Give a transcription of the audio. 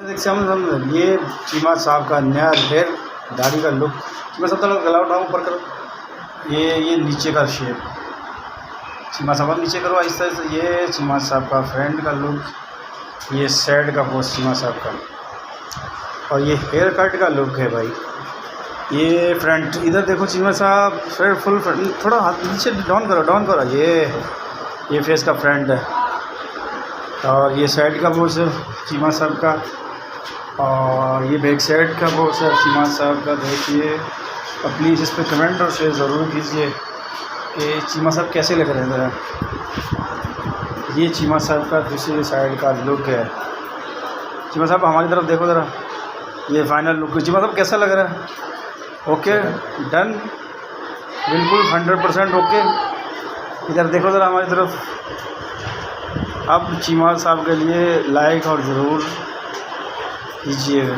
देखिए हम ये चीमा साहब का नया हेयर दाढ़ी का लुक। चीमा साहब थोड़ा गला उठाओ ऊपर करो। ये नीचे का शेप चीमा साहब नीचे करो आहिस्ता आहिस्ता। ये चीमा साहब का फ्रंट का लुक, ये साइड का पोस्ट चीमा साहब का, और ये हेयर कट का लुक है भाई। ये फ्रंट इधर देखो चीमा साहब, फिर फुल फ्रंट, थोड़ा हाथ नीचे डाउन करो। ये फेस का फ्रंट है, और ये साइड का पोस्ट है चीमा साहब का, और ये बैक साइड का पोस्ट है चीमा साहब का। देखिए और प्लीज़ इस पर कमेंट और शेयर ज़रूर कीजिए कि चीमा साहब कैसे लग रहे हैं ज़रा। ये चीमा साहब का दूसरी साइड का लुक है। चीमा साहब हमारी तरफ देखो ज़रा, ये फाइनल लुक चीमा साहब कैसा लग रहा है? ओके डन, बिल्कुल 100% ओके। इधर देखो ज़रा हमारी तरफ। अब चीमा साहब के लिए लाइक और ज़रूर कीजिएगा।